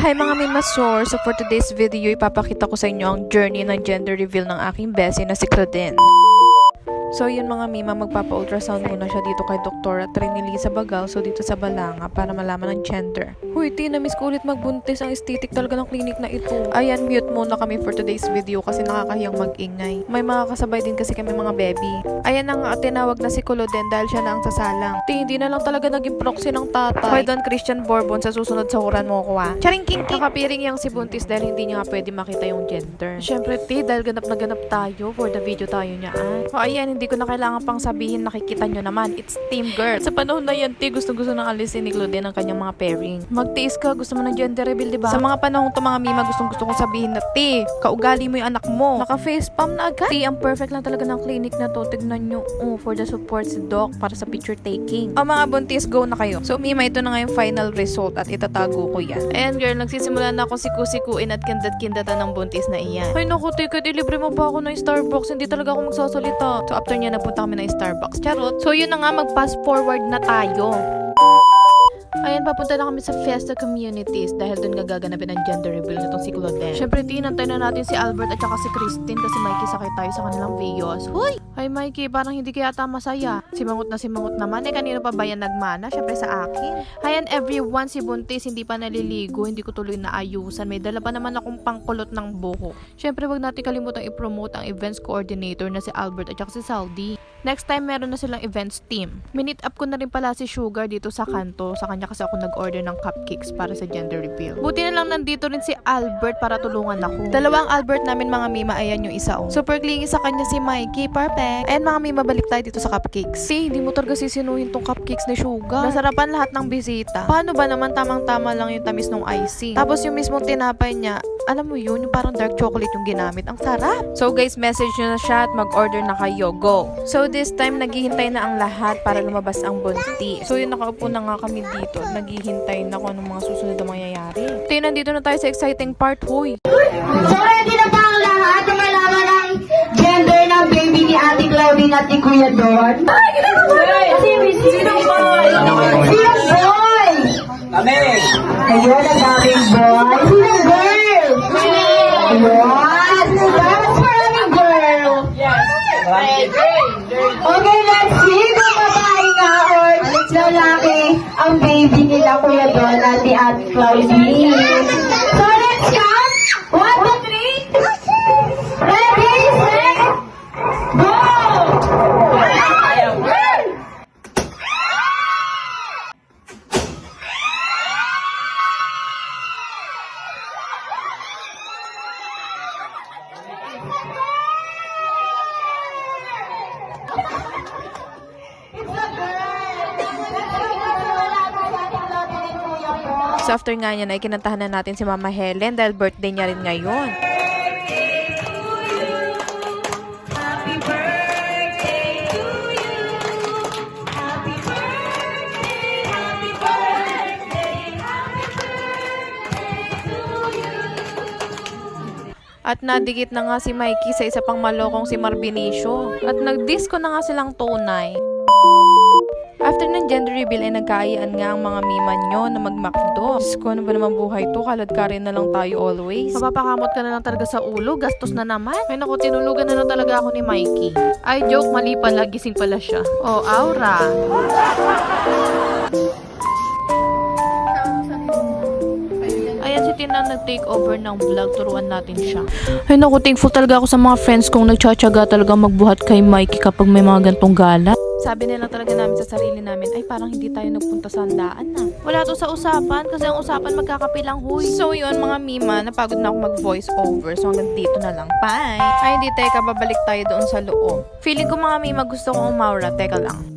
Hi mga Mimasor! So for today's video, ipapakita ko sa inyo ang journey ng gender reveal ng aking bestie na si Claudine. So yun mga Mima, magpapa-ultrasound muna siya dito kay Dr. Trinilisa Bagal, so dito sa Balanga, para malaman ang gender. Huy, na-miss ko ulit magbuntis, ang aesthetic talaga ng clinic na ito. Ayan, mute muna kami for today's video kasi nakakahiyang mag-ingay. May mga kasabay din kasi kami mga baby. Ayan na nga, tinawag na si Claudine dahil siya na ang sasalang. Hindi na lang talaga naging proxy ng tatay. Hoy, Don Christian Bourbon, sa susunod sa huran mo ko Charing king king! Nakapiring yang si buntis dahil hindi niya nga pwede makita yung gender. Syempre, dahil ganap na ganap tayo for the video tayo niya. O ayan, hindi ko na kailangan pang sabihin, nakikita nyo naman, it's team girl. Sa panahon na yan, gusto-gusto nang alisin ni Claudine ang kanyang mga pairing. Magtiis ka, gusto mo ng gender reveal, diba? Sa mga panahon to mga Mima, gustong-gusto kong sabihin na, kaugali mo yung anak mo. Naka-facepalm na agad. Ang perfect lang talaga ng clinic na to. Tignan nyo, for the support si Doc para sa picture taking. O mga buntis, go na kayo. So Mima, ito na nga yung final result at itatago ko yan. And girl, nagsisimula na ako siku-sikuin at kindat-kindatan ng buntis na iyan. Ay naku, ticket, ilibre mo ba ako ng Starbucks? Hindi talaga ako magsasalita. So after niya, napunta kami ng Starbucks. Charot. So yun na nga, mag-fast forward na tayo. Ayan, papunta na kami sa Fiesta Communities dahil doon nga gaganapin ang gender reveal nitong si Claudine. Syempre, tinantay na natin si Albert at saka si Christine kasi Mikey sakay tayo sa kanilang videos. Huy! Ay, Mikey, parang hindi kaya ata masaya. Simangot naman. Kanino pa ba yan nagmana? Syempre sa akin. Ayan, everyone, si Buntis hindi pa naliligo. Hindi ko tuloy naayusan. May dala pa naman akong pangkulot ng buhok. Syempre, wag natin kalimutang i-promote ang events coordinator na si Albert at saka si Saldi. Next time, meron na silang events team. Minute up ko na rin pala si Sugar dito sa kanto. Sa kanya kasi ako nag-order ng cupcakes para sa gender reveal. Buti na lang nandito rin si Albert para tulungan ako. Dalawang Albert namin mga Mima, ayan yung isa Super clingy sa kanya si Mikey, perfect. Ayan mga Mima, balik tayo dito sa cupcakes. Hindi mo talaga sisinuhin tong cupcakes ni Sugar. Nasarapan lahat ng bisita. Paano ba naman tamang-tama lang yung tamis ng icing? Tapos yung mismong tinapay niya, alam mo yun, yung parang dark chocolate yung ginamit. Ang sarap! So guys, message nyo na siya at mag-order na kayo. Go! So this time, naghihintay na ang lahat para lumabas ang buntis. So yun, nakaupo na nga kami dito. Naghihintay na kung anong mga susunod na mangyayari. Nandito na tayo sa exciting part, huy! So ready na ba ang lahat na malaman ang gender ng baby ni Ate Claudine at ni Kuya Don? Ay, Sino boy? Kami! Ayun, ang daming boy. Sino girl? Ayun. That's maraming girl. Okay, let's see kung babae nga or lalaki ang baby nila Kuya Don at ni Ate Claudine. So let's count. 1, 2, 3. Ready, set, go! So after nga yan ay kinantahan na natin si Mama Helen dahil birthday niya rin ngayon. Happy birthday to you. Happy birthday, happy birthday, happy birthday to you. At nadikit na nga si Mikey sa isa pang malokong si Marbinicio. At nag-disco na nga silang tunay. After ng gender reveal ay nagkaayaan nga ang mga Mima nyo na mag-McDo. Diyos ko, ano ba naman buhay to? Kalad ka rin na lang tayo always. Mapapakamot ka na lang talaga sa ulo. Gastos na naman. Ay naku, tinulugan na lang talaga ako ni Mikey. Ay, joke, mali pala. Gising pala siya. Oh, Aura. Ayan si Tina nag-take over ng vlog. Turuan natin siya. Ay naku, thankful talaga ako sa mga friends kong nagtsatsaga talaga magbuhat kay Mikey kapag may mga gantong gala. Sabi nila talaga namin sa sarili namin, ay parang hindi tayo nagpunta sa handaan na. Wala to sa usapan kasi ang usapan magkakapilang huy. So yun mga Mima, napagod na ako mag-voice over. So hanggang dito na lang. Bye! Ay hindi, teka, babalik tayo doon sa loob. Feeling ko mga Mima gusto kong umaura. Teka lang.